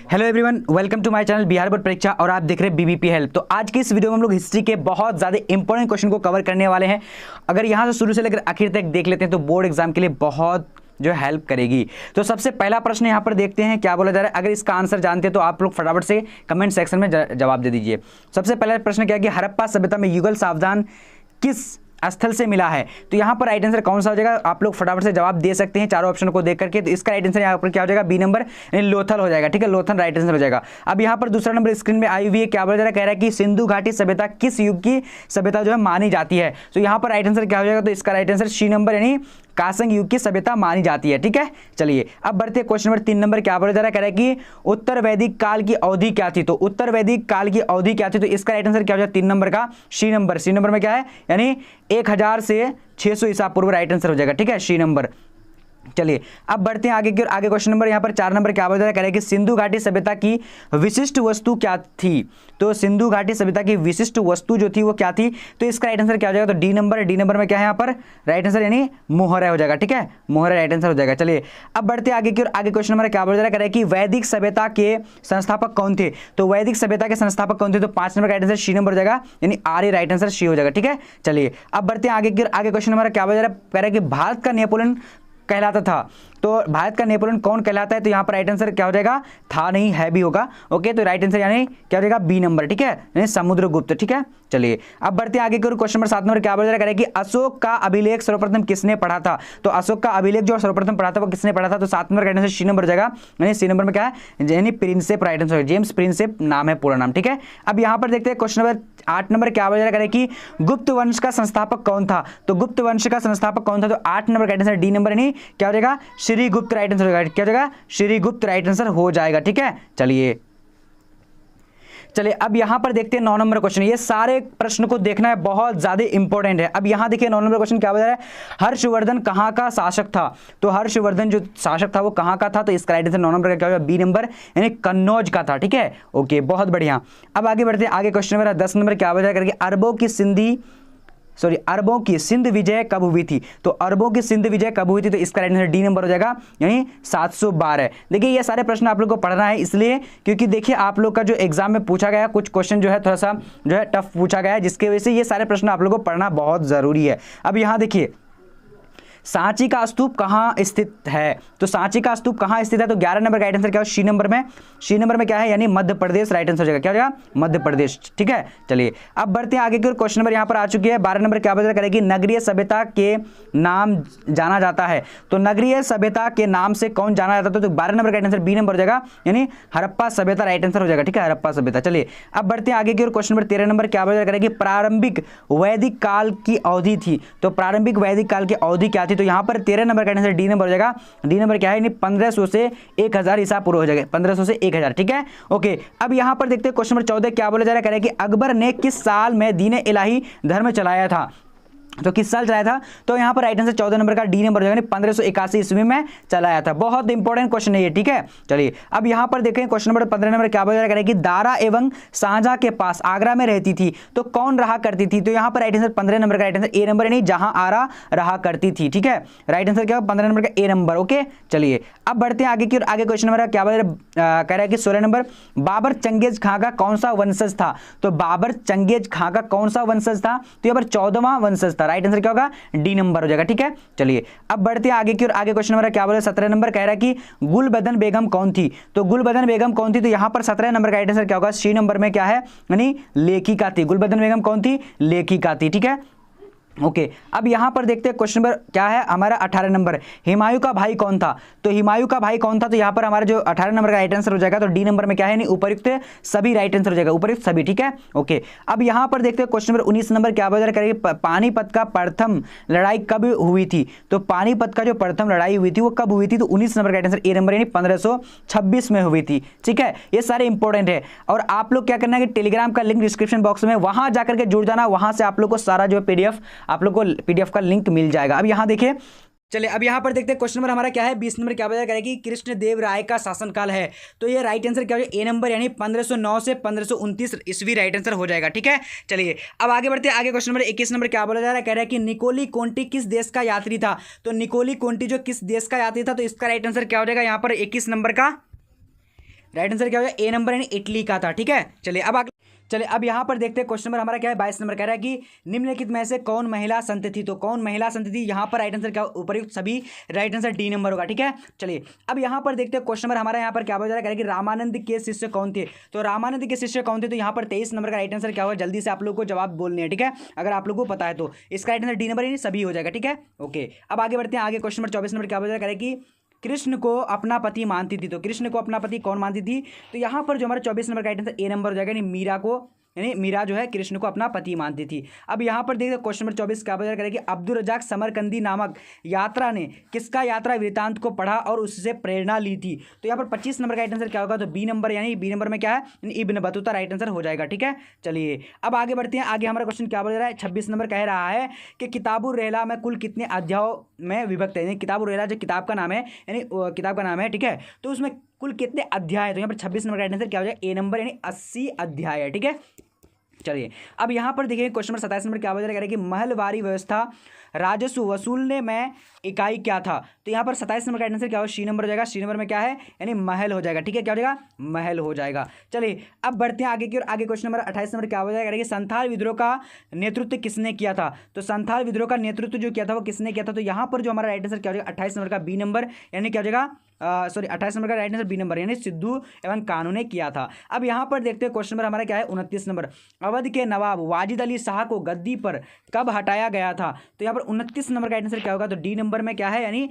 Hello everyone, welcome to my channel Bihar board परीक्षा और आप देख रहे हैं बीबीपी हेल्प। तो आज की इस वीडियो में हम लोग हिस्ट्री के बहुत ज़्यादा इंपॉर्टेंट क्वेश्चन को कवर करने वाले हैं। अगर यहाँ से शुरू से लेकर आखिर तक देख लेते हैं तो बोर्ड एग्जाम के लिए बहुत जो हेल्प करेगी। तो सबसे पहला प्रश्न यहाँ पर देखते हैं क्या बोला जा रहा है। अगर इसका आंसर जानते हैं तो आप लोग फटाफट से कमेंट सेक्शन में जवाब दे दीजिए। सबसे पहला प्रश्न क्या है कि हड़प्पा सभ्यता में युगल सावधान किस स्थल से मिला है। तो यहाँ पर राइट आंसर कौन सा हो जाएगा, आप लोग फटाफट से जवाब दे सकते हैं चारों ऑप्शन को देख करके। तो इसका राइट आंसर यहाँ पर क्या हो जाएगा, बी नंबर यानी लोथल हो जाएगा। ठीक है, लोथल राइट आंसर हो जाएगा। अब यहाँ पर दूसरा नंबर स्क्रीन में आई हुई है, क्या बोला जा रहा है, कह रहा है कि सिंधु घाटी सभ्यता किस युग की सभ्यता जो है मानी जाती है। तो यहाँ पर राइट आंसर क्या हो जाएगा, तो इसका राइट आंसर सी नंबर यानी कांस्य युग की सभ्यता मानी जाती है। ठीक है, चलिए अब बढ़ते हैं क्वेश्चन नंबर 3 नंबर क्या बोला जा रहा है, कह रहा है कि उत्तर वैदिक काल की अवधि क्या थी। तो उत्तर वैदिक काल की अवधि क्या थी, तो इसका राइट आंसर क्या हो जाएगा 3 नंबर का सी नंबर। सी नंबर में क्या है यानी 1000 से 600 ईसा पूर्व राइट आंसर हो जाएगा। ठीक है, सी नंबर। चलिए अब बढ़ते हैं आगे की ओर। आगे क्वेश्चन नंबर यहाँ पर 4 नंबर क्या बोला जा रहा है कि सिंधु घाटी सभ्यता की विशिष्ट वस्तु क्या थी। तो सिंधु घाटी सभ्यता की विशिष्ट वस्तु जो थी वो क्या थी। तो इसका राइट आंसर क्या हो जाएगा, तो डी नंबर। डी नंबर में क्या है यहाँ पर राइट आंसर यानी मोहरा हो जाएगा। ठीक है, मोहरा राइट आंसर हो जाएगा। चलिए अब बढ़ते आगे की ओर। आगे क्वेश्चन नंबर क्या बोला जा रहा है कि वैदिक सभ्यता के संस्थापक कौन थे। तो वैदिक सभ्यता के संस्थापक कौन थे, तो 5 नंबर का राइट आंसर सी नंबर हो जाएगा यानी आर्य राइट आंसर सी हो जाएगा। ठीक है, चलिए अब बढ़ते हैं आगे की ओर। आगे क्वेश्चन नंबर क्या बोला जा रहा है, कह रहा है कि भारत का नेपोलियन कहलाता था। तो भारत का नेपोलियन कौन कहलाता है, तो यहाँ पर राइट आंसर क्या हो जाएगा, था नहीं है भी होगा। ओके, तो राइट आंसर यानी क्या हो जाएगा, बी नंबर। ठीक है, यानी समुद्रगुप्त। ठीक है, चलिए अब बढ़ते हैं आगे की ओर। क्वेश्चन नंबर 7 नंबर क्या बोला जा रहा है कि अशोक का अभिलेख सर्वप्रथम किसने पढ़ा था। तो अशोक का अभिलेख जो सर्वप्रथम पढ़ा था वो किसने पढ़ा था। तो 7 नंबर का राइट आंसर सी नंबर हो जाएगा यानी सी नंबर में क्या है यानी Prinsep right answer, James Prinsep नाम है पूरा नाम। ठीक है, अब यहाँ पर देखते हैं क्वेश्चन नंबर 8 नंबर क्या बोला जा रहा है कि गुप्त वंश का संस्थापक कौन था। तो गुप्त वंश का संस्थापक कौन था, तो 8 नंबर का राइट आंसर डी नंबर यानी क्या हो जाएगा, श्रीगुप्त राइट आंसर हो जाएगा। क्या हो जाएगा, श्रीगुप्त राइट आंसर हो जाएगा। ठीक है, चलिए अब यहां पर देखते हैं 9 नंबर क्वेश्चन। ये सारे प्रश्न को देखना है, बहुत ज्यादा इंपॉर्टेंट है। अब यहां देखिए 9 नंबर क्वेश्चन क्या बता रहा है, हर्षवर्धन कहां का शासक था। तो हर्षवर्धन जो शासक था वो कहां का था, तो इसका राइट आंसर 9 नंबर का क्या होगा, बी नंबर यानी कन्नौज का था। ठीक है, ओके, बहुत बढ़िया। अब आगे बढ़ते हैं। आगे क्वेश्चन नंबर 10 नंबर क्या बता करके अरबों की सिंध विजय कब हुई थी। तो अरबों की सिंध विजय कब हुई थी, तो इसका राइट आंसर डी नंबर हो जाएगा यानी 712। देखिए ये सारे प्रश्न आप लोग को पढ़ना है इसलिए क्योंकि देखिए आप लोग का जो एग्जाम में पूछा गया कुछ क्वेश्चन जो है थोड़ा सा जो है टफ पूछा गया है, जिसकी वजह से ये सारे प्रश्न आप लोग को पढ़ना बहुत जरूरी है। अब यहाँ देखिए सांची का स्तूप कहाँ स्थित है। तो सांची का स्तूप कहाँ स्थित है, तो 11 नंबर का राइट आंसर क्या है, सी नंबर में। सी नंबर में क्या है यानी मध्य प्रदेश राइट आंसर हो जाएगा। क्या हो जाएगा, मध्य प्रदेश। ठीक है, चलिए अब बढ़ते हैं आगे की ओर। क्वेश्चन नंबर यहाँ पर आ चुकी है 12 नंबर क्या बता करेगी, नगरीय सभ्यता के नाम जाना जाता है। तो नगरीय सभ्यता के नाम से कौन जाना जाता है, तो 12 नंबर का राइट आंसर बी नंबर हो जाएगा यानी हड़प्पा सभ्यता राइट आंसर हो जाएगा। ठीक है, हड़प्पा सभ्यता। चलिए अब बढ़ते हैं आगे की ओर। क्वेश्चन नंबर 13 नंबर क्या बता करेगी, प्रारंभिक वैदिक काल की अवधि थी। तो प्रारंभिक वैदिक काल की अवधि क्या थी, तो यहाँ पर 13 नंबर का आंसर डी नंबर हो जाएगा। डी नंबर क्या है 1500 से 1000 ईसा पूर्व हो जाएगा, 1500 से 1000। ठीक है, ओके। अब यहां पर देखते हैं क्वेश्चन नंबर 14 क्या बोला जा रहा है कि अकबर ने किस साल में दीन इलाही धर्म चलाया था। तो किस साल चलाया था, तो यहाँ पर राइट आंसर 14 नंबर का डी नंबर हो जाएगा 1581 ईस्वी में चलाया था। बहुत इंपॉर्टेंट क्वेश्चन है ये। ठीक है, चलिए अब यहाँ पर देखें क्वेश्चन नंबर 15 नंबर क्या बोला जा रहा है कि दारा एवं शाहजहां के पास आगरा में रहती थी तो कौन रहा करती थी। तो यहाँ पर राइट आंसर 15 नंबर का राइट आंसर ए नंबर यानी जहां आरा रहा करती थी। ठीक है, राइट आंसर क्या 15 नंबर का ए नंबर। ओके, चलिए अब बढ़ते हैं आगे की। आगे क्वेश्चन नंबर क्या कह रहा है कि 16 नंबर बाबर चंगेज खां का कौन सा वंशज था। तो बाबर चंगेज खां का कौन सा वंशज था, तो यहाँ पर 14वां वंशज था। राइट आंसर क्या होगा, डी नंबर हो जाएगा। ठीक है, चलिए अब बढ़ते हैं आगे की ओर। आगे क्वेश्चन नंबर क्या बोला 17 नंबर कह रहा है कि गुलबदन बेगम कौन थी। तो गुलबदन बेगम कौन थी, तो यहाँ पर 17 नंबर का राइट आंसर क्या होगा, सी नंबर में क्या है यानी लेखिका थी। गुलबदन बेगम कौन थी, लेखिका थी। ठीक है, ओके। अब यहां पर देखते हैं क्वेश्चन नंबर क्या है हमारा 18 नंबर, हुमायूं का भाई कौन था। तो हुमायूं का भाई कौन था, तो यहां पर हमारा जो 18 नंबर का राइट आंसर हो जाएगा तो डी नंबर में क्या है उपयुक्त सभी राइट आंसर हो जाएगा, उपयुक्त सभी। ठीक है, ओके। अब यहां पर देखते हैं क्वेश्चन नंबर 19 नंबर क्या बता करेंगे, पानीपत का प्रथम लड़ाई कब हुई थी। तो पानीपत का जो प्रथम लड़ाई हुई थी वो कब हुई थी, तो 19 नंबर का राइट आंसर ए नंबर यानी 1526 में हुई थी। ठीक है, ये सारे इंपॉर्टेंट है और आप लोग क्या करना है कि टेलीग्राम का लिंक डिस्क्रिप्शन बॉक्स में वहां जाकर के जुड़ जाना, वहां से आप लोग को सारा जो पीडीएफ आप लोग को पीडीएफ का लिंक मिल जाएगा। अब यहां देखिए, चलिए अब यहां पर देखते हैं क्वेश्चन नंबर हमारा क्या है 20 नंबर क्या बता करेगी, कृष्णदेव राय का शासनकाल है। तो ये राइट आंसर क्या हो जाएगा, ए नंबर यानी 1509 से 1529 ईस्वी राइट आंसर हो जाएगा। ठीक है, चलिए अब आगे बढ़ते हैं। आगे क्वेश्चन नंबर 21 नंबर क्या बोला जा रहा है, कह रहा है कि निकोली कोंटी किस देश का यात्री था। तो निकोली कोंटी जो किस देश का यात्री था, तो इसका राइट आंसर क्या हो जाएगा यहाँ पर 21 नंबर का राइट आंसर क्या हो जाएगा, ए नंबर यानी इटली का था। ठीक है, चलिए अब यहाँ पर देखते हैं क्वेश्चन नंबर हमारा क्या है, 22 नंबर कह रहा है कि निम्नलिखित में से कौन महिला संत थी। तो कौन महिला संत थी, यहाँ पर राइट आंसर क्या, उपयुक्त सभी राइट आंसर डी नंबर होगा। ठीक है, चलिए अब यहाँ पर देखते हैं क्वेश्चन नंबर हमारा यहाँ पर क्या बोल रहा है कि रामानंद के शिष्य कौन थे। तो रामानंद के शिष्य कौन थे, तो यहाँ पर 23 नंबर का राइट आंसर क्या होगा, जल्दी से आप लोग को जवाब बोलने हैं। ठीक है, अगर आप लोग को पता है तो इसका राइट आंसर डी नंबर यानी सभी हो जाएगा। ठीक है, ओके, अब आगे बढ़ते हैं। आगे क्वेश्चन नंबर 24 नंबर क्या बोल रहा है कि कृष्ण को अपना पति मानती थी। तो कृष्ण को अपना पति कौन मानती थी, तो यहाँ पर जो हमारा 24 नंबर का राइट आंसर ए नंबर हो जाएगा, यानी मीरा को, यानी मीरा जो है कृष्ण को अपना पति मानती थी। अब यहाँ पर देखिए क्वेश्चन नंबर 24 क्या बता करें कि अब्दुल रजाक समरकंदी नामक यात्रा ने किसका यात्रा वृतांत को पढ़ा और उससे प्रेरणा ली थी। तो यहाँ पर 25 नंबर का राइट आंसर क्या होगा, तो बी नंबर, यानी बी नंबर में क्या है, इब्न बतूता राइट आंसर हो जाएगा। ठीक है, चलिए अब आगे बढ़ते हैं। आगे हमारा क्वेश्चन क्या बोल रहा है, 26 नंबर कह रहा है कि किताबुर रहला में कुल कितने अध्यायों में विभक्त है। यानी किताबुर रहला जो किताब का नाम है, यानी किताब का नाम है। ठीक है, तो उसमें कुल कितने अध्याय है, तो यहाँ पर 26 नंबर का राइट आंसर क्या हो जाएगा, ए नंबर, यानी 80 अध्याय है। ठीक है, चलिए अब यहाँ पर देखिए क्वेश्चन नंबर 27 नंबर क्या बता रहा है कि महलवारी व्यवस्था राजस्व वसूलने में इकाई क्या था। तो यहाँ पर 27 नंबर का आंसर क्या होगा, सी नंबर हो जाएगा। सी नंबर में क्या है, यानी महल हो जाएगा। ठीक है, क्या हो जाएगा, महल हो जाएगा। चलिए अब बढ़ते हैं आगे की ओर। आगे क्वेश्चन नंबर 28 नंबर क्या हो जाएगा कि संथाल विद्रोह का नेतृत्व किसने किया था। तो संथाल विद्रोह का नेतृत्व जो किया था वो किसने किया था, तो यहाँ पर जो हमारा राइट आंसर क्या हो जाएगा, 28 नंबर का बी नंबर, यानी क्या हो जाएगा, 28 नंबर का राइट आंसर बी नंबर, यानी सिद्धू एवं कानू ने किया था। अब यहाँ पर देखते हैं क्वेश्चन नंबर हमारा क्या है, 29 नंबर, अवध के नवाब वाजिद अली शाह को गद्दी पर कब हटाया गया था। तो यहाँ पर 29 नंबर का आंसर क्या होगा, तो डी नंबर में क्या है, यानी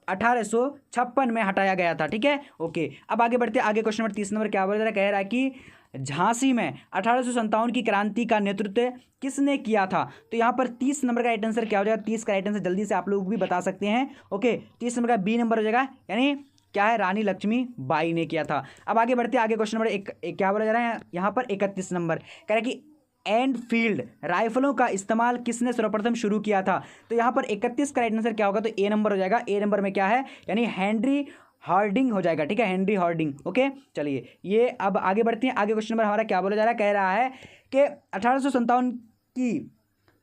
1856 में हटाया गया था। ठीक है, ओके, अब आगे बढ़ते हैं। आगे क्वेश्चन नंबर 30 नंबर क्या बोल रहा है, कह रहा है कि झांसी में 1857 की क्रांति का नेतृत्व किसने किया था। तो यहाँ पर 30 नंबर का राइट आंसर क्या हो जाएगा, 30 का राइट आंसर जल्दी से आप लोग भी बता सकते हैं। ओके, 30 नंबर का बी नंबर हो जाएगा, यानी क्या है, रानी लक्ष्मी बाई ने किया था। अब आगे बढ़ते हैं। आगे क्वेश्चन नंबर क्या बोला जा रहा है यहाँ पर, 31 नंबर कह रहा है कि एनफील्ड राइफलों का इस्तेमाल किसने सर्वप्रथम शुरू किया था। तो यहाँ पर 31 का राइट आंसर क्या होगा, तो ए नंबर हो जाएगा। ए नंबर में क्या है, यानी हेनरी हार्डिंग हो जाएगा। ठीक है, हेनरी हार्डिंग। ओके, चलिए ये अब आगे बढ़ते हैं। आगे क्वेश्चन नंबर हमारा क्या बोला जा रहा है, कह रहा है कि 1857 की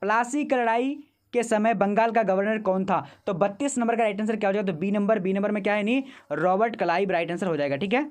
प्लासी की लड़ाई के समय बंगाल का गवर्नर कौन था। तो 32 नंबर का राइट आंसर क्या हो जाएगा, तो बी नंबर। बी नंबर में क्या है, नहीं रॉबर्ट क्लाइव राइट आंसर हो जाएगा। ठीक है,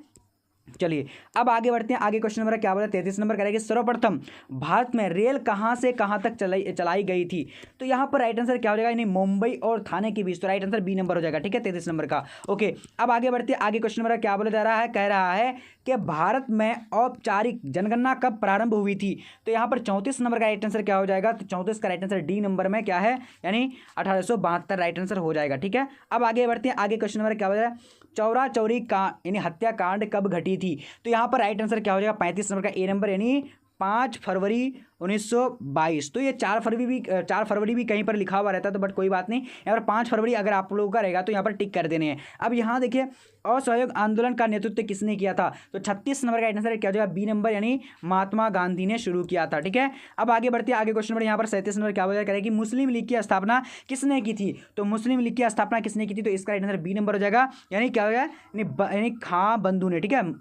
चलिए अब आगे बढ़ते हैं। आगे क्वेश्चन नंबर क्या बोला, 33 नंबर करेंगे, सर्वप्रथम भारत में रेल कहां से कहां तक चलाई गई थी। तो यहां पर राइट आंसर क्या हो जाएगा, यानी मुंबई और थाने के बीच। तो राइट आंसर बी नंबर हो जाएगा। ठीक है, 33 नंबर का। ओके, अब आगे बढ़ते हैं। आगे क्वेश्चन नंबर क्या बोला जा रहा है, कह रहा है कि भारत में औपचारिक जनगणना कब प्रारंभ हुई थी। तो यहाँ पर 34 नंबर का राइट आंसर क्या हो जाएगा, तो 34 का राइट आंसर डी नंबर में क्या है, यानी 1872 राइट आंसर हो जाएगा। ठीक है, अब आगे बढ़ते हैं। आगे क्वेश्चन नंबर क्या बोल रहा है, चौरा चौरी का यानी हत्याकांड कब घटी थी। तो यहाँ पर राइट आंसर क्या हो जाएगा, 35 नंबर का ए नंबर, यानी 5 फरवरी 1922। तो ये 4 फरवरी भी कहीं पर लिखा हुआ रहता है, तो बट कोई बात नहीं, यहाँ पर 5 फरवरी अगर आप लोगों का रहेगा तो यहाँ पर टिक कर देने हैं। अब यहाँ देखिए असहयोग आंदोलन का नेतृत्व किसने किया था। तो 36 नंबर का आंसर क्या हो जाएगा, बी नंबर, यानी महात्मा गांधी ने शुरू किया था। ठीक है, अब आगे बढ़ते हैं। आगे क्वेश्चन नंबर यहाँ पर 37 नंबर क्या हो जाएगा, कि मुस्लिम लीग की स्थापना किसने की थी। तो मुस्लिम लीग की स्थापना किसने की थी, तो इसका आंसर बी नंबर हो जाएगा, यानी क्या हो जाएगा, यानी खां बंधु ने। ठीक है,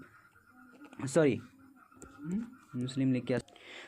सॉरी, मुस्लिम लीग क्या,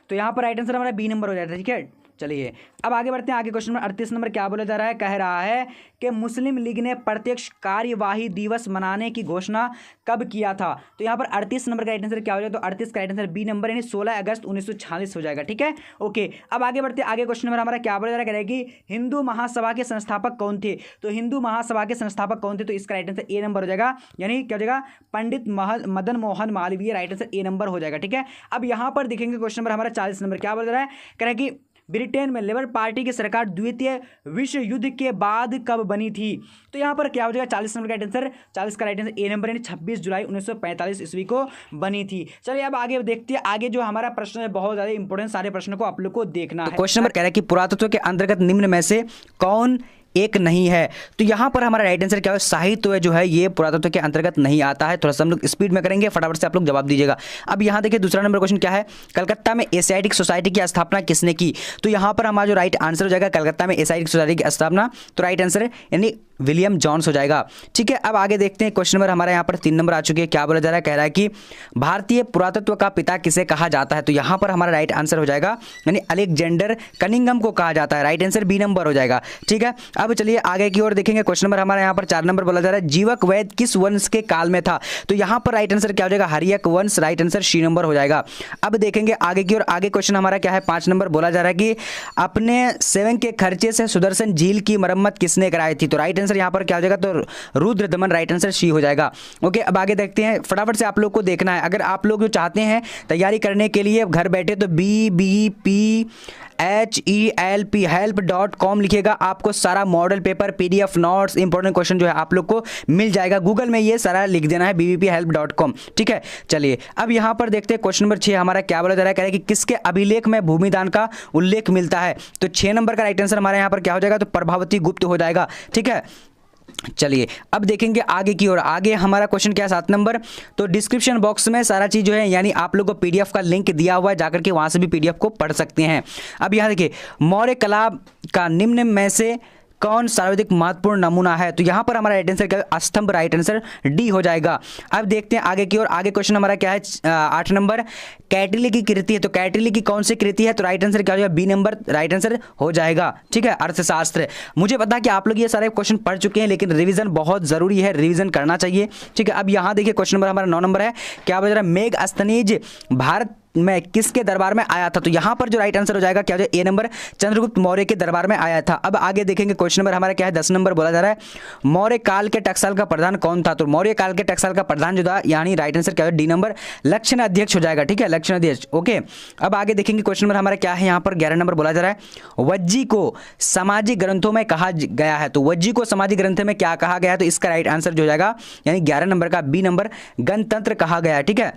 तो यहाँ पर राइट आंसर हमारा बी नंबर हो जाता है। ठीक है, चलिए अब आगे बढ़ते हैं। आगे क्वेश्चन नंबर 38 नंबर क्या बोला जा रहा है, कह रहा है कि मुस्लिम लीग ने प्रत्यक्ष कार्यवाही दिवस मनाने की घोषणा कब किया था। तो यहाँ पर 38 नंबर का राइट आंसर क्या हो जाएगा, तो 38 का राइट आंसर बी नंबर, यानी 16 अगस्त 1946 हो जाएगा। ठीक है, ओके, अब आगे बढ़ते हैं। आगे क्वेश्चन नंबर हमारा क्या बोला जा रहा है, कि हिंदू महासभा के संस्थापक कौन थे। तो हिंदू महासभा के संस्थापक कौन थे, तो इसका राइट आंसर ए नंबर हो जाएगा, यानी क्या हो जाएगा, Pandit Madan Mohan Malviya right answer A number हो जाएगा। ठीक है, अब यहाँ पर देखेंगे क्वेश्चन नंबर हमारा 40 नंबर क्या बोल रहा है, कह रहा है कि ब्रिटेन में लेबर पार्टी की सरकार द्वितीय विश्व युद्ध के बाद कब बनी थी। तो यहाँ पर क्या हो जाएगा, 40 नंबर का राइट आंसर, 40 का राइट आंसर ए नंबर, यानी 26 जुलाई 1945 ईस्वी को बनी थी। चलिए अब आगे देखते हैं। आगे जो हमारा प्रश्न है बहुत ज़्यादा इंपॉर्टेंट, सारे प्रश्नों को आप लोग को देखना है। क्वेश्चन नंबर कह रहा है कि पुरातत्व के अंतर्गत निम्न में से कौन एक नहीं है। तो यहाँ पर हमारा राइट आंसर क्या है, साहित्य जो है ये पुरातत्व के अंतर्गत नहीं आता है। थोड़ा सा हम लोग स्पीड में करेंगे, फटाफट से आप लोग जवाब दीजिएगा। अब यहाँ देखिए दूसरा नंबर क्वेश्चन क्या है, कलकत्ता में एशियाटिक सोसाइटी की स्थापना किसने की। तो यहाँ पर हमारा जो राइट आंसर हो जाएगा, कलकत्ता में एशियाटिक सोसाइटी की स्थापना, तो राइट आंसर यानी विलियम जॉन्स हो जाएगा। ठीक है, अब आगे देखते हैं क्वेश्चन नंबर हमारे यहाँ पर 3 नंबर आ चुके हैं। क्या बोला जा रहा है, कह रहा है कि भारतीय पुरातत्व का पिता किसे कहा जाता है, तो यहाँ पर हमारा राइट आंसर हो जाएगा यानी अलेक्जेंडर कनिंघम को कहा जाता है। राइट आंसर बी नंबर हो जाएगा। ठीक है, अब चलिए आगे की ओर देखेंगे। क्वेश्चन नंबर हमारे यहाँ पर 4 नंबर बोला जा रहा है, जीवक वैद किस वंश के काल में था, तो यहाँ पर राइट आंसर क्या हो जाएगा, हर्यक वंश। राइट आंसर सी नंबर हो जाएगा। अब देखेंगे आगे की ओर। आगे क्वेश्चन हमारा क्या है, 5 नंबर बोला जा रहा है कि अपने सेवन के खर्चे से सुदर्शन झील की मरम्मत किसने कराई थी, तो राइट आंसर यहाँ पर क्या हो जाएगा, तो रुद्रदमन। राइट आंसर सी हो जाएगा। ओके, अब आगे देखते हैं। फटाफट से आप लोग को देखना है, अगर आप लोग जो चाहते हैं तैयारी करने के लिए घर बैठे, तो BBPHELP help.com लिखिएगा, आपको सारा model paper, PDF notes, important question जो है आप लोग को मिल जाएगा। गूगल में ये सारा लिख देना है BBPhelp.com। ठीक है, चलिए अब यहाँ पर देखते हैं क्वेश्चन नंबर 6 हमारा क्या बोला जा रहा है, कह रहा है कि किसके अभिलेख में भूमिदान का उल्लेख मिलता है, तो 6 नंबर का राइट आंसर हमारे यहाँ पर क्या हो जाएगा, तो प्रभावती गुप्त हो जाएगा। ठीक है, चलिए अब देखेंगे आगे की ओर। आगे हमारा क्वेश्चन क्या है, 7 नंबर, तो डिस्क्रिप्शन बॉक्स में सारा चीज जो है यानी आप लोगों को PDF का लिंक दिया हुआ है, जाकर के वहां से भी PDF को पढ़ सकते हैं। अब यहाँ देखिए, मौर्य कला का निम्न में से कौन सर्वाधिक महत्वपूर्ण नमूना है, तो यहाँ पर हमारा राइट आंसर क्या है, स्तंभ। राइट आंसर डी हो जाएगा। अब देखते हैं आगे की ओर। आगे क्वेश्चन हमारा क्या है, 8 नंबर, कैटिली की कृति है, तो कैटिली की कौन सी कृति है, तो राइट आंसर क्या हो जाएगा, बी नंबर। राइट आंसर हो जाएगा। ठीक है, अर्थशास्त्र। मुझे पता है कि आप लोग ये सारे क्वेश्चन पढ़ चुके हैं, लेकिन रिवीजन बहुत जरूरी है, रिवीजन करना चाहिए। ठीक है, अब यहाँ देखिए क्वेश्चन नंबर हमारा 9 नंबर है। क्या बोल रहा है, मेघस्तनीज भारत में किसके दरबार में आया था, तो यहां पर जो राइट आंसर हो जाएगा क्या हो जाएगा, ए नंबर, चंद्रगुप्त मौर्य के दरबार में आया था। अब आगे देखेंगे क्वेश्चन नंबर हमारा क्या है, 10 नंबर बोला जा रहा है, मौर्य काल के टकसाल का प्रधान कौन था, तो मौर्य काल के टकसाल का प्रधान जो था यानी राइट आंसर क्या है, डी नंबर, लक्षण अध्यक्ष हो जाएगा। ठीक है, लक्षण अध्यक्ष। ओके, अब आगे देखेंगे क्वेश्चन नंबर हमारा क्या है, यहाँ पर 11 नंबर बोला जा रहा है, वज्जी को सामाजिक ग्रंथों में कहा गया है, तो वज्जी को सामाजिक ग्रंथ में क्या कहा गया है, तो इसका राइट आंसर जो हो जाएगा यानी 11 नंबर का बी नंबर, गणतंत्र कहा गया है। ठीक है,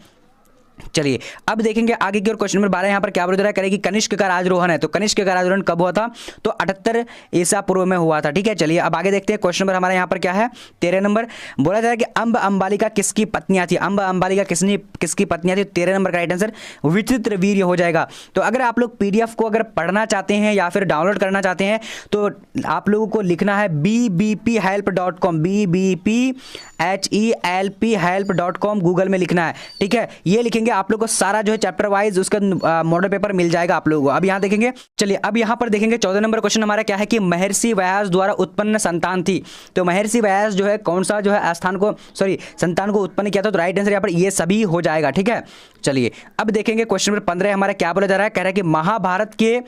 चलिए अब देखेंगे आगे की ओर। क्वेश्चन नंबर 12 यहाँ पर क्या बोल रहा है, करेगी कनिष्क का राजरोहण है, तो कनिष्क का राजरोहण कब हुआ था, तो 78 ईसा पूर्व में हुआ था। ठीक है, चलिए अब आगे देखते हैं। क्वेश्चन नंबर हमारे यहाँ पर क्या है, 13 नंबर बोला जा रहा है कि अंब अंबालिका किसकी पत्नियां थी, अंब अंबालिका किसकी पत्नियां थी, 13 नंबर का राइट आंसर विचित्र वीर्य हो जाएगा। तो अगर आप लोग PDF को अगर पढ़ना चाहते हैं या फिर डाउनलोड करना चाहते हैं, तो आप लोगों को लिखना है BBPhelp.com, BBPHELP गूगल में लिखना है। ठीक है, ये लिखेंगे आप लोग को सारा जो है चैप्टर वाइज उसका मॉडल पेपर मिल जाएगा आप लोगों को। अब यहाँ देखेंगे, चलिए अब यहाँ पर देखेंगे 14 नंबर क्वेश्चन हमारा क्या है कि महर्षि व्यास द्वारा उत्पन्न संतान थी, तो महर्षि व्यास जो है कौन सा जो है संतान को उत्पन्न किया था, तो राइट आंसर यहाँ पर ये सभी हो जाएगा। ठीक है, चलिए अब देखेंगे क्वेश्चन नंबर 15 हमारा क्या बोला जा रहा है, कह रहा है कि महाभारत के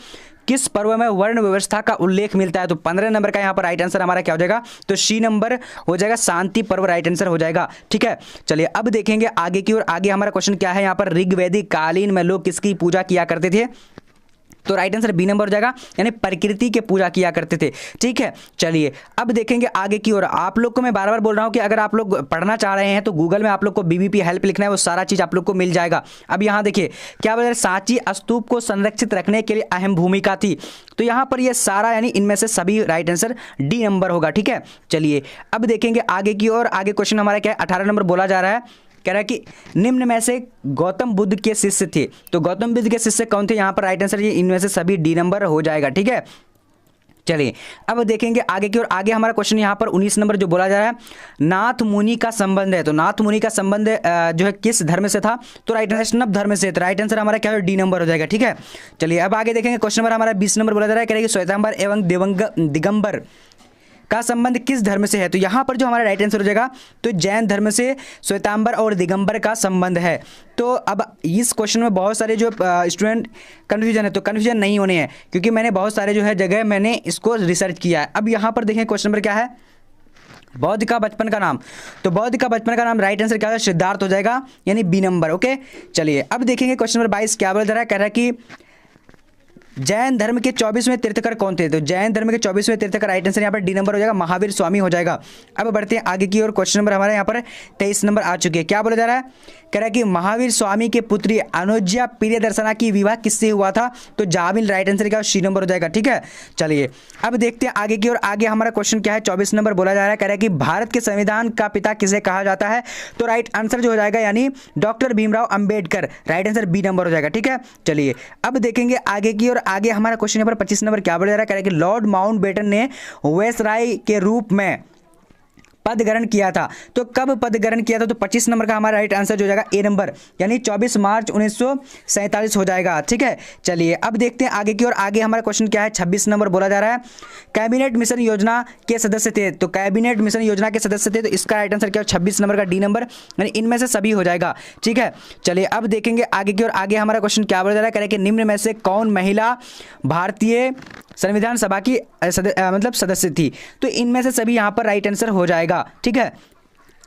किस पर्व में वर्ण व्यवस्था का उल्लेख मिलता है, तो 15 नंबर का यहाँ पर राइट आंसर हमारा क्या हो जाएगा, तो सी नंबर हो जाएगा, शांति पर्व। राइट आंसर हो जाएगा। ठीक है, चलिए अब देखेंगे आगे की ओर। आगे हमारा क्वेश्चन क्या है, यहाँ पर ऋग्वैदिक कालीन में लोग किसकी पूजा किया करते थे, तो राइट आंसर बी नंबर हो जाएगा यानी प्रकृति की पूजा किया करते थे। ठीक है, चलिए अब देखेंगे आगे की ओर। आप लोग को मैं बार बार बोल रहा हूं कि अगर आप लोग पढ़ना चाह रहे हैं तो गूगल में आप लोग को BBP हेल्प लिखना है, वो सारा चीज आप लोग को मिल जाएगा। अब यहाँ देखिए क्या बोल रहे हैं, सांची स्तूप को संरक्षित रखने के लिए अहम भूमिका थी, तो यहाँ पर ये सारा यानी इनमें से सभी राइट आंसर डी नंबर होगा। ठीक है, चलिए अब देखेंगे आगे की ओर। आगे क्वेश्चन हमारा क्या है, 18 नंबर बोला जा रहा है, कह रहा है कि निम्न में से गौतम बुद्ध के शिष्य थे, तो गौतम बुद्ध के शिष्य कौन थे, यहाँ पर राइट आंसर ये इनमें से सभी डी नंबर हो जाएगा। ठीक है, चलिए अब देखेंगे आगे की ओर। आगे हमारा क्वेश्चन यहाँ पर 19 नंबर जो बोला जा रहा है, नाथ मुनि का संबंध है, तो नाथ मुनि का संबंध जो है किस धर्म से था, तो राइट आंसर वैष्णव धर्म से, तो राइट आंसर हमारा क्या है, डी नंबर हो जाएगा। ठीक है, चलिए अब आगे देखेंगे क्वेश्चन नंबर हमारा 20 नंबर बोला जा रहा है, कह रहे हैं कि श्वेतांबर एवं दिगंबर का संबंध किस धर्म से है, तो यहाँ पर जो हमारा राइट आंसर हो जाएगा, तो जैन धर्म से श्वेतांबर और दिगंबर का संबंध है। तो अब इस क्वेश्चन में बहुत सारे जो स्टूडेंट कन्फ्यूजन है, तो कन्फ्यूजन नहीं होने हैं, क्योंकि मैंने बहुत सारे जो है जगह मैंने इसको रिसर्च किया है। अब यहाँ पर देखें क्वेश्चन नंबर क्या है, बौद्ध का बचपन का नाम, तो बौद्ध का बचपन का नाम राइट आंसर क्या है, सिद्धार्थ हो जाएगा यानी बी नंबर। ओके, चलिए अब देखेंगे क्वेश्चन नंबर 22 क्या बोला जा रहा है, कह रहा है कि जैन धर्म के 24वें तीर्थकर कौन थे, तो जैन धर्म के 24वें तीर्थकर राइट आंसर यहाँ पर डी नंबर हो जाएगा, महावीर स्वामी हो जाएगा। अब बढ़ते हैं आगे की ओर। क्वेश्चन नंबर हमारे यहाँ पर 23 नंबर आ चुके हैं। क्या बोला जा रहा है, कह रहा है कि महावीर स्वामी के पुत्री अनुज्या प्रियदर्शना की विवाह किससे हुआ था, तो जामिल राइट आंसर क्या सी नंबर हो जाएगा। ठीक है, चलिए अब देखते हैं आगे की ओर। आगे हमारा क्वेश्चन क्या है, 24 नंबर बोला जा रहा है, कह रहा है कि भारत के संविधान का पिता किसे कहा जाता है, तो राइट आंसर जो हो जाएगा यानी doctor Bhimrao Ambedkar, right answer B number हो जाएगा। ठीक है, चलिए अब देखेंगे आगे की ओर। आगे हमारा क्वेश्चन नंबर 25 नंबर क्या बोला जा रहा है, कह रहा है कि लॉर्ड माउंटबेटन ने वायसराय के रूप में पद ग्रहण किया था। तो कब पद ग्रहण किया था? तो 25 नंबर का हमारा राइट आंसर जो हो जाएगा ए नंबर, यानी 24 मार्च 1947 हो जाएगा। ठीक है, चलिए अब देखते हैं आगे की ओर। आगे हमारा क्वेश्चन क्या है? 26 नंबर बोला जा रहा है कैबिनेट मिशन योजना के सदस्य थे। तो कैबिनेट मिशन योजना के सदस्य थे, तो इसका राइट आंसर क्या है? 26 नंबर का डी नंबर, यानी इनमें से सभी हो जाएगा। ठीक है, चलिए अब देखेंगे आगे की ओर। आगे हमारा क्वेश्चन क्या बोला जा रहा है? करें कि निम्न में से कौन महिला भारतीय संविधान सभा की मतलब सदस्य थी? तो इनमें से सभी यहाँ पर राइट आंसर हो जाएगा। ठीक है,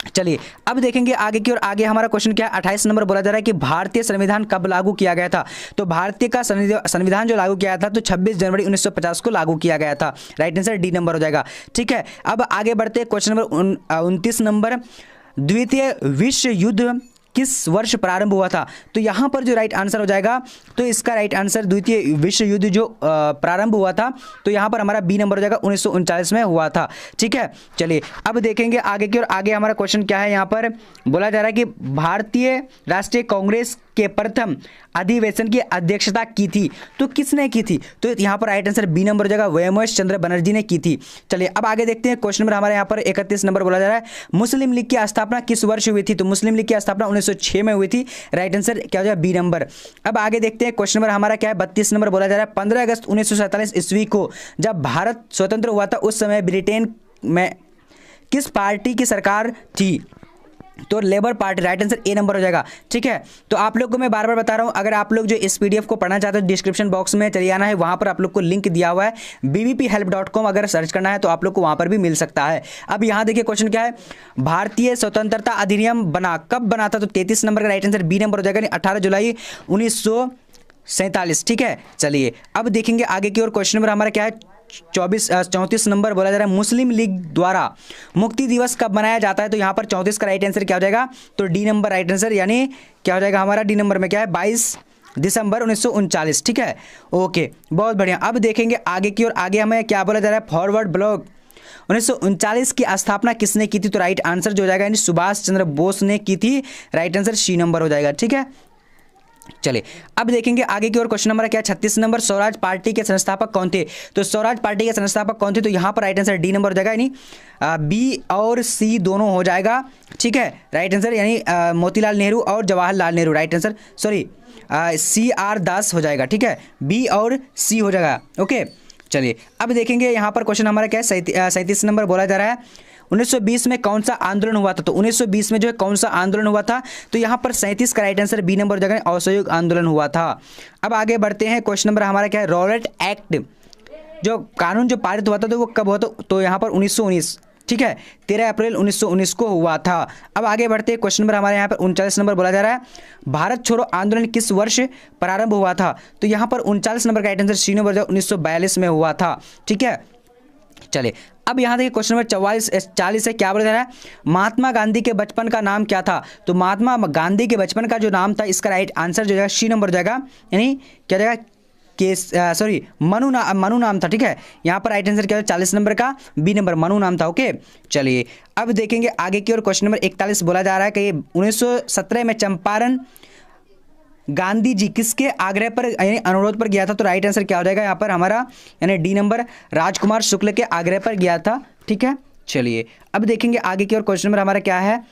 चलिए अब देखेंगे आगे की ओर। आगे हमारा क्वेश्चन क्या है? 28 नंबर बोला जा रहा है कि भारतीय संविधान कब लागू किया गया था? तो भारतीय का संविधान जो लागू किया था तो 26 जनवरी 1950 को लागू किया गया था। राइट आंसर डी नंबर हो जाएगा। ठीक है, अब आगे बढ़ते हैं क्वेश्चन नंबर 29 नंबर, द्वितीय विश्व युद्ध किस वर्ष प्रारंभ हुआ था? तो यहाँ पर जो राइट आंसर हो जाएगा, तो इसका राइट आंसर द्वितीय विश्व युद्ध जो प्रारंभ हुआ था, तो यहाँ पर हमारा बी नंबर हो जाएगा, 1939 में हुआ था। ठीक है, चलिए अब देखेंगे आगे की ओर। आगे हमारा क्वेश्चन क्या है? यहाँ पर बोला जा रहा है कि भारतीय राष्ट्रीय कांग्रेस के प्रथम अधिवेशन की अध्यक्षता की थी, तो किसने की थी? तो यहाँ पर राइट आंसर बी नंबर हो जाएगा, व्योमेश चंद्र बनर्जी ने की थी। चलिए अब आगे देखते हैं क्वेश्चन नंबर हमारे यहाँ पर 31 नंबर बोला जा रहा है मुस्लिम लीग की स्थापना किस वर्ष हुई थी? तो मुस्लिम लीग की स्थापना 1906 में हुई थी। राइट आंसर क्या हो जाएगा? B number. अब आगे देखते हैं क्वेश्चन नंबर हमारा क्या है? 32 नंबर बोला जा रहा है 15 अगस्त 1947 ईस्वी को जब भारत स्वतंत्र हुआ था, उस समय ब्रिटेन में किस पार्टी की सरकार थी? तो labour party. Right answer A number हो जाएगा। ठीक है, तो आप लोग को मैं बार बार बता रहा हूं, अगर आप लोग जो इस पीडीएफ को पढ़ना चाहते हो डिस्क्रिप्शन बॉक्स में चलिए आना है, वहां पर आप लोग को लिंक दिया हुआ है bbphelp.com, अगर सर्च करना है तो आप लोग को वहां पर भी मिल सकता है। अब यहां देखिए क्वेश्चन क्या है? भारतीय स्वतंत्रता अधिनियम कब बना था? तो 33 नंबर का राइट आंसर बी नंबर हो जाएगा, 18 जुलाई 1947। ठीक है, चलिए अब देखेंगे आगे की ओर। क्वेश्चन नंबर हमारा क्या है? 34 नंबर बोला जा रहा है मुस्लिम लीग द्वारा मुक्ति दिवस कब मनाया जाता है? तो यहां पर 34 का राइट आंसर क्या हो जाएगा? तो डी नंबर राइट आंसर, यानी क्या हो जाएगा हमारा? डी नंबर में क्या है? 22 दिसंबर 1939। ठीक है, ओके, बहुत बढ़िया। अब देखेंगे आगे की ओर। आगे हमें क्या बोला जा रहा है? फॉरवर्ड ब्लॉक 1939 की स्थापना किसने की थी? तो राइट आंसर जो हो जाएगा, यानी सुभाष चंद्र बोस ने की थी। राइट आंसर सी नंबर हो जाएगा। ठीक है, चलिए अब देखेंगे आगे की ओर। क्वेश्चन नंबर क्या है? 36 नंबर, स्वराज पार्टी के संस्थापक कौन थे? तो स्वराज पार्टी के संस्थापक कौन थे? तो यहाँ पर राइट आंसर डी नंबर हो जाएगा, यानी बी और सी दोनों हो जाएगा। ठीक है, राइट आंसर, यानी मोतीलाल नेहरू और Jawaharlal Nehru. Right answer sorry CR दास हो जाएगा। ठीक है, बी और सी हो जाएगा। ओके, चलिए अब देखेंगे यहाँ पर क्वेश्चन हमारा क्या है? 37 नंबर बोला जा रहा है 1920 में कौन सा आंदोलन हुआ था? तो 1920 में जो है कौन सा आंदोलन हुआ था? तो यहाँ पर 37 का राइट आंसर बी नंबर जगह असहयोग आंदोलन हुआ था। अब आगे बढ़ते हैं। क्वेश्चन नंबर हमारा क्या है? रॉलेट एक्ट जो कानून जो पारित हुआ था तो वो कब हुआ था? तो यहाँ पर 1919। ठीक है, 13 अप्रैल 1919 को हुआ था। अब आगे बढ़ते हैं। क्वेश्चन नंबर हमारे यहाँ पर 39 नंबर बोला जा रहा है भारत छोड़ो आंदोलन किस वर्ष प्रारंभ हुआ था? तो यहाँ पर 39 नंबर का राइट आंसर सी नंबर 1942 में हुआ था। ठीक है, चलिए अब यहाँ देखिए क्वेश्चन नंबर 40 है। क्या बोला जा रहा है? महात्मा गांधी के बचपन का नाम क्या था? तो महात्मा गांधी के बचपन का जो नाम था, इसका राइट आंसर जो है सी नंबर हो जाएगा, यानी क्या जाएगा? मनु नाम था। ठीक है, यहाँ पर राइट आंसर क्या है? 40 नंबर का बी नंबर मनु नाम था। ओके, चलिए अब देखेंगे आगे की ओर। क्वेश्चन नंबर 41 बोला जा रहा है कि 1917 में चंपारण गांधी जी किसके आग्रह पर यानी अनुरोध पर गया था? तो राइट आंसर क्या हो जाएगा यहाँ पर हमारा? यानी डी नंबर राजकुमार शुक्ल के आग्रह पर गया था। ठीक है, चलिए अब देखेंगे आगे की ओर। क्वेश्चन नंबर हमारा क्या है?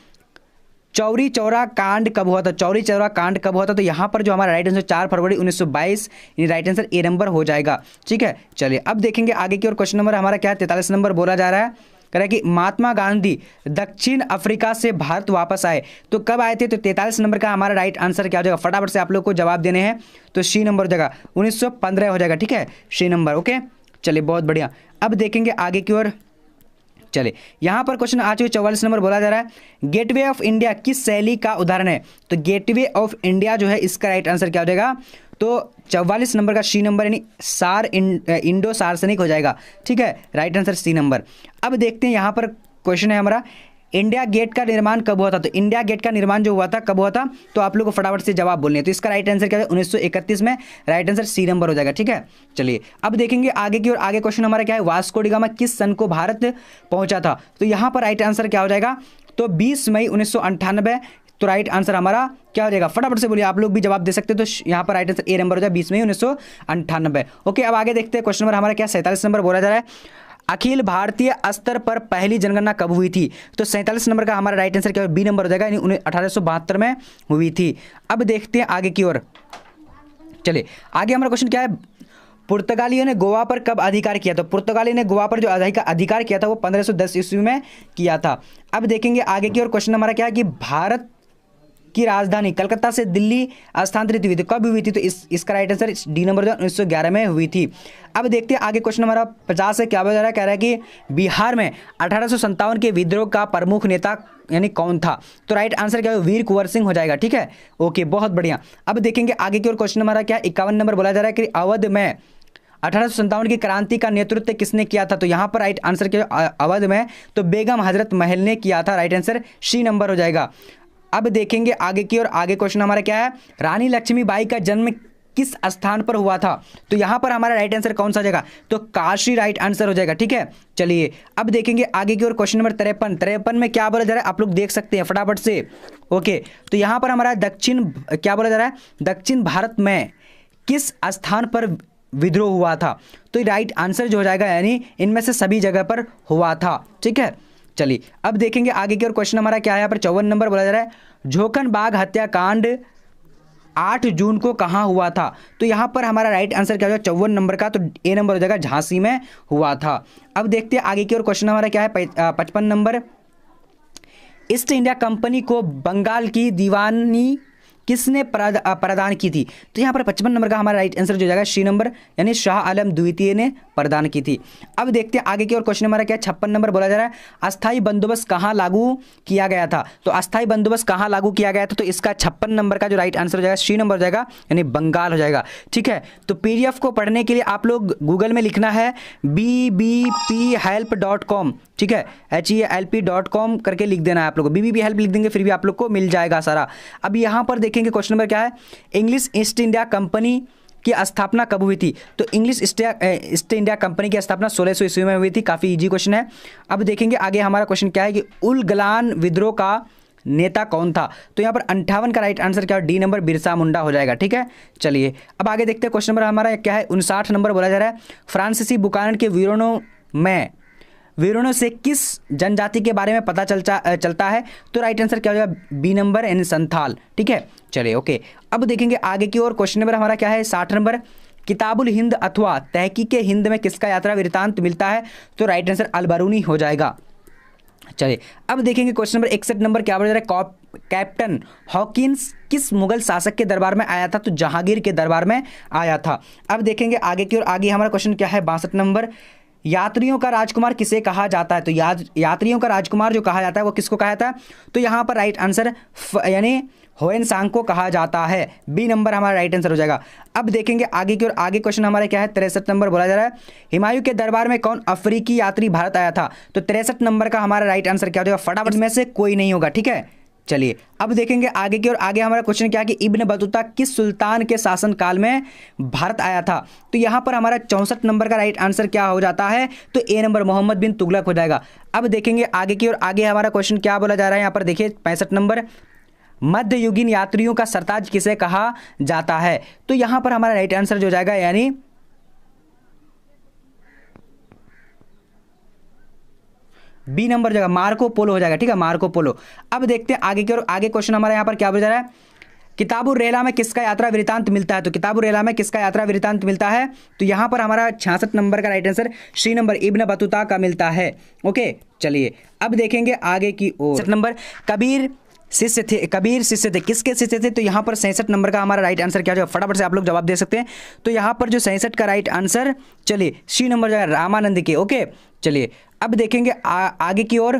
चौरी चौरा कांड कब हुआ था? चौरी चौरा कांड कब हुआ था? तो यहाँ पर जो हमारा राइट आंसर 4 फरवरी 1922, यानी राइट आंसर ए नंबर हो जाएगा। ठीक है, चलिए अब देखेंगे आगे की ओर। क्वेश्चन नंबर हमारा क्या है? 43 नंबर बोला जा रहा है, कह रहा है कि महात्मा गांधी दक्षिण अफ्रीका से भारत वापस आए, तो कब आए थे? तो 43 नंबर का हमारा राइट आंसर क्या हो जाएगा? फटाफट से आप लोग को जवाब देने हैं, तो सी नंबर हो जाएगा, 1915 हो जाएगा। ठीक है, सी नंबर। ओके, चलिए बहुत बढ़िया। अब देखेंगे आगे की ओर। चलिए यहाँ पर क्वेश्चन आ चुके 44 नंबर बोला जा रहा है गेटवे ऑफ इंडिया किस शैली का उदाहरण है? तो गेटवे ऑफ इंडिया जो है इसका राइट आंसर क्या हो जाएगा? तो 44 नंबर का सी नंबर, यानी इंडो सार्वजनिक हो जाएगा। ठीक है, राइट आंसर सी नंबर। अब देखते हैं यहाँ पर क्वेश्चन है हमारा, इंडिया गेट का निर्माण कब हुआ था? तो इंडिया गेट का निर्माण जो हुआ था कब हुआ था? तो आप लोग को फटाफट से जवाब बोलने हैं। तो इसका राइट आंसर क्या है? 1931 में। राइट आंसर सी नंबर हो जाएगा। ठीक है, चलिए अब देखेंगे आगे की ओर। आगे क्वेश्चन हमारा क्या है? वास्को डी गामा किस सन को भारत पहुंचा था? तो यहाँ पर राइट आंसर क्या हो जाएगा? तो 20 मई 1998। तो राइट आंसर हमारा क्या हो जाएगा? फटाफट से बोलिए, आप लोग भी जवाब दे सकते हैं। तो यहाँ पर राइट आंसर ए नंबर हो जाएगा, 20 मई 1998। ओके, अब आगे देखते हैं। क्वेश्चन नंबर हमारा क्या? 47 नंबर बोला जा रहा है अखिल भारतीय स्तर पर पहली जनगणना कब हुई थी? तो 47 नंबर का हमारा राइट आंसर क्या बी नंबर हो जाएगा, यानी 1872 में हुई थी। अब देखते हैं आगे की ओर। चलिए आगे हमारा क्वेश्चन क्या है, पुर्तगालियों ने गोवा पर कब अधिकार किया? तो पुर्तगाली ने गोवा पर जो अधिकार किया था वो 1510 ईस्वी में किया था। अब देखेंगे आगे की ओर क्वेश्चन हमारा क्या है कि भारत की राजधानी कलकत्ता से दिल्ली स्थानांतरित हुई थी, कब हुई थी? तो इसका राइट आंसर डी नंबर 1911 में हुई थी। अब देखते हैं आगे क्वेश्चन हमारा 50 से क्या बता रहा है, कह रहा है कि बिहार में 1857 के विद्रोह का प्रमुख नेता यानी कौन था? तो राइट आंसर क्या है, वीर कुंवर सिंह हो जाएगा। ठीक है, ओके, बहुत बढ़िया। अब देखेंगे आगे की ओर क्वेश्चन हमारा क्या है, 51 नंबर बोला जा रहा है कि अवध में 1857 की क्रांति का नेतृत्व किसने किया था? तो यहाँ पर राइट आंसर क्या अवध में तो बेगम हजरत महल ने किया था, राइट आंसर सी नंबर हो जाएगा। अब देखेंगे आगे की ओर, आगे क्वेश्चन हमारा क्या है, रानी लक्ष्मीबाई का जन्म किस स्थान पर हुआ था? तो यहाँ पर हमारा राइट आंसर कौन सा हो जाएगा? तो काशी राइट आंसर हो जाएगा। ठीक है, चलिए अब देखेंगे आगे की ओर क्वेश्चन नंबर 53 में क्या बोला जा रहा है, आप लोग देख सकते हैं फटाफट से। ओके, तो यहाँ पर हमारा क्या बोला जा रहा है, दक्षिण भारत में किस स्थान पर विद्रोह हुआ था? तो राइट आंसर जो हो जाएगा यानी इनमें से सभी जगह पर हुआ था। ठीक है, चलिए अब देखेंगे आगे की ओर क्वेश्चन हमारा क्या है, यहाँ पर 54 नंबर बोला जा रहा है, झोकन बाग हत्याकांड 8 जून को कहाँ हुआ था? तो यहाँ पर हमारा राइट आंसर क्या हो जाएगा 54 नंबर का, तो ए नंबर हो जाएगा, झांसी में हुआ था। अब देखते हैं आगे की ओर क्वेश्चन हमारा क्या है, 55 नंबर, ईस्ट इंडिया कंपनी को बंगाल की दीवानी किसने प्रदान की थी? तो यहाँ पर 55 नंबर का हमारा राइट आंसर जो जाएगा सी नंबर, यानी शाह आलम द्वितीय ने प्रदान की थी। अब देखते हैं आगे की ओर क्वेश्चन हमारा क्या है, 56 नंबर बोला जा रहा है, अस्थाई बंदोबस्त कहाँ लागू किया गया था? तो अस्थाई बंदोबस्त कहाँ लागू किया गया था? तो इसका 56 नंबर का जो राइट आंसर हो जाएगा सी नंबर हो जाएगा, यानी बंगाल हो जाएगा। ठीक है, तो PDF को पढ़ने के लिए आप लोग गूगल में लिखना है bbphelp.com। ठीक है, HELP.com करके लिख देना है आप लोग को, BBP हेल्प लिख देंगे फिर भी आप लोग को मिल जाएगा सारा। अब यहाँ पर देखेंगे क्वेश्चन नंबर क्या है, इंग्लिश ईस्ट इंडिया कंपनी की स्थापना कब हुई थी? तो इंग्लिश ईस्ट इंडिया कंपनी की स्थापना 1600 ईस्वी में हुई थी। काफ़ी इजी क्वेश्चन है। अब देखेंगे आगे हमारा क्वेश्चन क्या है कि उलगलान विद्रोह का नेता कौन था? तो यहाँ पर 58 का राइट आंसर क्या है, डी नंबर, बिरसा मुंडा हो जाएगा। ठीक है, चलिए अब आगे देखते हैं क्वेश्चन नंबर हमारा क्या है, 59 नंबर बोला जा रहा है, फ्रांसीसी बुकानन के वीरों से किस जनजाति के बारे में पता चलता है? तो राइट आंसर क्या हो जाएगा, बी नंबर, यानी संथाल। ठीक है, चलिए ओके। अब देखेंगे आगे की ओर क्वेश्चन नंबर हमारा क्या है, 60 नंबर, किताबुल हिंद अथवा तहकीक हिंद में किसका यात्रा वृत्तांत मिलता है? तो राइट आंसर अलबरूनी हो जाएगा। चलिए अब देखेंगे क्वेश्चन नंबर 61 नंबर क्या बोला जा रहा है, कैप्टन हॉकिंस किस मुगल शासक के दरबार में आया था? तो जहांगीर के दरबार में आया था। अब देखेंगे आगे की ओर, आगे हमारा क्वेश्चन क्या है, 62 नंबर, यात्रियों का राजकुमार किसे कहा जाता है? तो यात्रियों का राजकुमार जो कहा जाता है वो किसको कहा जाता है? तो यहाँ पर राइट आंसर यानी होएनसांग को कहा जाता है, बी नंबर हमारा राइट आंसर हो जाएगा। अब देखेंगे आगे की ओर, आगे क्वेश्चन हमारा क्या है, 63 नंबर बोला जा रहा है, हुमायूं के दरबार में कौन अफ्रीकी यात्री भारत आया था? तो 63 नंबर का हमारा राइट आंसर क्या हो जाएगा, फटाफट में से कोई नहीं होगा। ठीक है, चलिए अब देखेंगे आगे की ओर, आगे हमारा क्वेश्चन क्या है कि इब्न बतूता किस सुल्तान के शासन काल में भारत आया था? तो यहाँ पर हमारा 64 नंबर का राइट आंसर क्या हो जाता है, तो ए नंबर, मोहम्मद बिन तुगलक हो जाएगा। अब देखेंगे आगे की ओर, आगे हमारा क्वेश्चन क्या बोला जा रहा है, यहाँ पर देखिए 65 नंबर, मध्ययुगीन यात्रियों का सरताज किसे कहा जाता है? तो यहाँ पर हमारा राइट आंसर जो जाएगा यानी बी नंबर जगह, मार्को पोलो हो जाएगा। ठीक है, मार्को पोलो। अब देखते हैं आगे की ओर, आगे क्वेश्चन हमारे यहाँ पर क्या बोला जा रहा है, किताबुर रेला में किसका यात्रा वृत्तांत मिलता है? तो किताबुर रेला में किसका यात्रा वृत्तांत मिलता है? तो यहाँ पर हमारा 66 नंबर का right answer C number, Ibn Battuta का मिलता है। ओके, चलिए अब देखेंगे आगे की ओर, नंबर, कबीर शिष्य थे, किसके शिष्य थे? तो यहाँ पर 66 नंबर का हमारा राइट आंसर क्या हो, फटाफट से आप लोग जवाब दे सकते हैं। तो यहाँ पर जो 66 का राइट आंसर, चलिए सी नंबर जो है रामानंद के। ओके, चलिए अब देखेंगे आगे की ओर,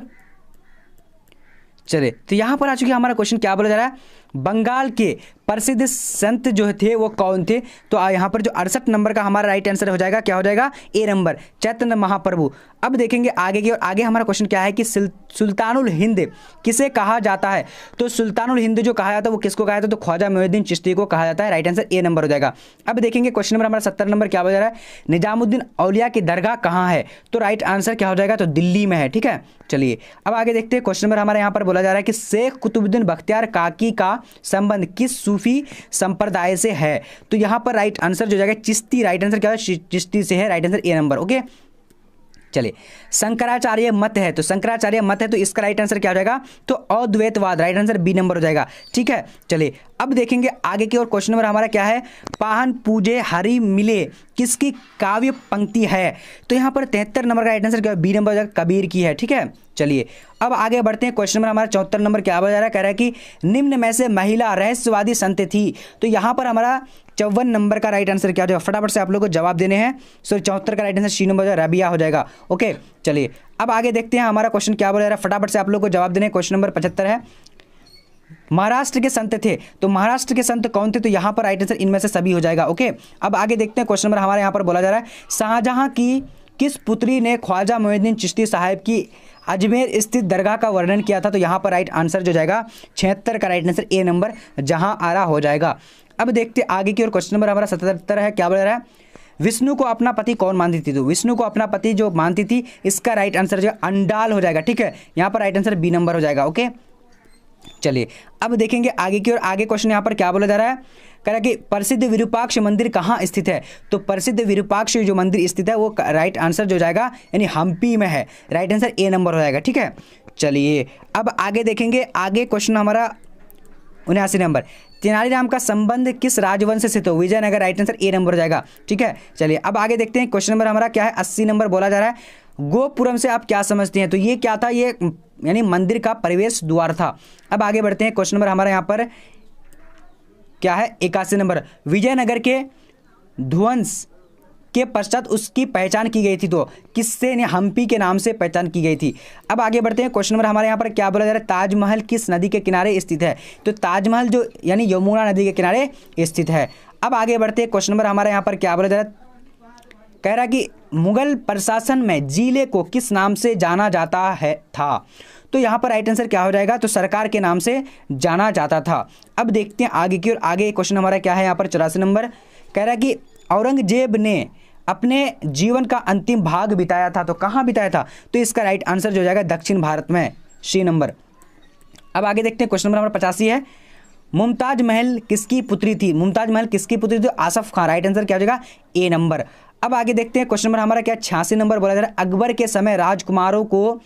चलिए तो यहाँ पर आ चुके हमारा क्वेश्चन क्या बोला जा रहा है, बंगाल के प्रसिद्ध संत जो थे वो कौन थे? तो यहाँ पर जो 68 नंबर का हमारा राइट आंसर हो जाएगा, क्या हो जाएगा, ए नंबर, चैतन्य महाप्रभु। अब देखेंगे आगे की ओर, आगे हमारा क्वेश्चन क्या है कि सुल्तानुल हिंद किसे कहा जाता है? तो सुल्तानुल हिंद जो कहा जाता है वो किसको कहा जाता है? तो ख्वाजा मोइनुद्दीन चिश्ती को कहा जाता है, राइट आंसर ए नंबर हो जाएगा। अब देखेंगे क्वेश्चन नंबर हमारा 70 नंबर क्या हो जा रहा है, निजामुद्दीन औलिया की दरगाह कहाँ है? तो राइट आंसर क्या हो जाएगा, तो दिल्ली में है। ठीक है, चलिए अब आगे देखते हैं क्वेश्चन नंबर हमारे यहाँ पर बोला जा रहा है कि शेख कुतुबुद्दीन बख्तियार काकी का संबंध किस सूफी संप्रदाय से है? तो यहाँ पर राइट आंसर जो जाएगा चिश्ती, राइट आंसर क्या है, चिश्ती से है, right answer A number. Okay, चलिए, शंकराचार्य मत है, तो शंकराचार्य मत है, तो इसका राइट आंसर क्या हो जाएगा, तो अद्वैतवाद, राइट आंसर बी नंबर हो जाएगा। ठीक है, चलिए अब देखेंगे आगे की ओर। क्वेश्चन नंबर हमारा क्या है, पाहन पूजे हरि मिले किसकी काव्य पंक्ति है, तो यहाँ पर 73 नंबर का राइट आंसर क्या है, बी नंबर हो जाएगा, कबीर की है। ठीक है, चलिए अब आगे बढ़ते हैं। क्वेश्चन नंबर हमारा 74 नंबर क्या बता रहा है, कह रहा है कि निम्न में से महिला रहस्यवादी संत थी, तो यहाँ पर हमारा 54 नंबर का राइट आंसर क्या हो जाएगा, फटाफट से आप लोगों को जवाब देने हैं। सो 74 का राइट आंसर सी नंबर रबिया हो जाएगा। ओके, चलिए अब आगे देखते हैं हमारा क्वेश्चन क्या बोल रहा है, फटाफट से आप लोगों को जवाब देने हैं। क्वेश्चन नंबर 75 है, महाराष्ट्र के संत थे, तो महाराष्ट्र के संत कौन थे, तो यहाँ पर राइट आंसर इनमें से सभी हो जाएगा। ओके, अब आगे देखते हैं। क्वेश्चन नंबर हमारे यहाँ पर बोला जा रहा है, शाहजहां की किस पुत्री ने ख्वाजा मोइनुद्दीन चिश्ती साहब की अजमेर स्थित दरगाह का वर्णन किया था, तो यहाँ पर राइट आंसर जो जाएगा 76 का राइट आंसर ए नंबर जहां आरा हो जाएगा। अब देखते आगे की ओर। क्वेश्चन नंबर हमारा 77 है, क्या बोल रहा है, विष्णु को अपना पति कौन मानती थी, तो विष्णु को अपना पति जो मानती थी, इसका राइट आंसर जो अंडाल हो जाएगा। ठीक है, यहाँ पर राइट आंसर बी नंबर हो जाएगा। ओके, चलिए अब देखेंगे आगे की ओर। आगे क्वेश्चन यहाँ पर क्या बोला जा रहा है, कह रहा है कि प्रसिद्ध विरूपाक्ष मंदिर कहाँ स्थित है, तो प्रसिद्ध विरूपाक्ष जो मंदिर स्थित है वो राइट आंसर जो जाएगा यानी हम्पी में है, राइट आंसर ए नंबर हो जाएगा। ठीक है, चलिए अब आगे देखेंगे। आगे क्वेश्चन हमारा 79 नंबर, तेनालीराम का संबंध किस राजवंश से तो Vijayanagara, right answer A number हो जाएगा। ठीक है, चलिए अब आगे देखते हैं। क्वेश्चन नंबर हमारा क्या है, 80 नंबर बोला जा रहा है, गोपुरम से आप क्या समझते हैं, तो ये क्या था, ये यानी मंदिर का प्रवेश द्वार था। अब आगे बढ़ते हैं। क्वेश्चन नंबर हमारे यहाँ पर क्या है, 81 नंबर, विजयनगर के ध्वंस के पश्चात उसकी पहचान की गई थी, तो किससे, यानी हम्पी के नाम से पहचान की गई थी। अब आगे बढ़ते हैं। क्वेश्चन नंबर हमारे यहाँ पर क्या बोला जा रहा है, ताजमहल किस नदी के किनारे स्थित है, तो ताजमहल जो यानी यमुना नदी के किनारे स्थित है। अब आगे बढ़ते हैं। क्वेश्चन नंबर हमारे यहाँ पर क्या बोला जा रहा है, कह रहा कि मुगल प्रशासन में जिले को किस नाम से जाना जाता है था, तो यहाँ पर राइट आंसर क्या हो जाएगा, तो सरकार के नाम से जाना जाता था। अब देखते हैं आगे की ओर। आगे क्वेश्चन हमारा क्या है यहाँ पर 84 नंबर, कह रहा कि औरंगजेब ने अपने जीवन का अंतिम भाग बिताया था, तो कहाँ बिताया था, तो इसका राइट आंसर जो जाएगा दक्षिण भारत में, सी नंबर। अब आगे देखते हैं। क्वेश्चन नंबर हमारा 85 है, मुमताज महल किसकी पुत्री थी, मुमताज महल किसकी पुत्री थी, आसफ खान, राइट आंसर क्या हो जाएगा, ए नंबर। अब आगे देखते हैं। क्वेश्चन नंबर हमारा क्या 86 नंबर बोला जा रहा है, अकबर के समय राजकुमारों को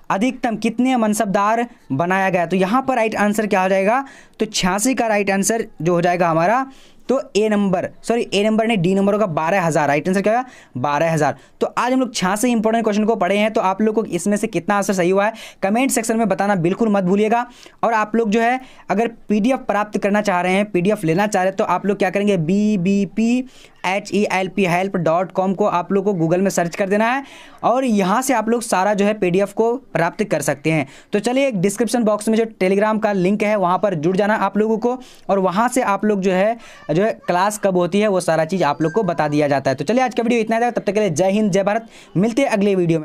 अधिकतम कितने मनसबदार बनाया गया, तो यहाँ पर राइट आंसर क्या हो जाएगा, तो 86 का राइट आंसर जो हो जाएगा हमारा, तो ए नंबर, सॉरी ए नंबर नहीं डी नंबर होगा 12,000, राइट आंसर क्या होगा 12,000। तो आज हम लोग 86 इंपॉर्टेंट क्वेश्चन को पढ़े हैं, तो आप लोग को इसमें से कितना आंसर सही हुआ है कमेंट सेक्शन में बताना बिल्कुल मत भूलिएगा। और आप लोग जो है अगर पीडीएफ प्राप्त करना चाह रहे हैं, पीडीएफ लेना चाह रहे हैं, तो आप लोग क्या करेंगे, BBPHELPhelp.com को आप लोग को गूगल में सर्च कर देना है और यहाँ से आप लोग सारा जो है पीडीएफ को प्राप्त कर सकते हैं। तो चलिए एक डिस्क्रिप्शन बॉक्स में जो टेलीग्राम का लिंक है वहाँ पर जुड़ जाना आप लोगों को, और वहाँ से आप लोग जो है क्लास कब होती है वो सारा चीज़ आप लोग को बता दिया जाता है। तो चलिए आज का वीडियो इतना है, तब तक के लिए जय हिंद जय भारत, मिलते हैं अगले वीडियो में।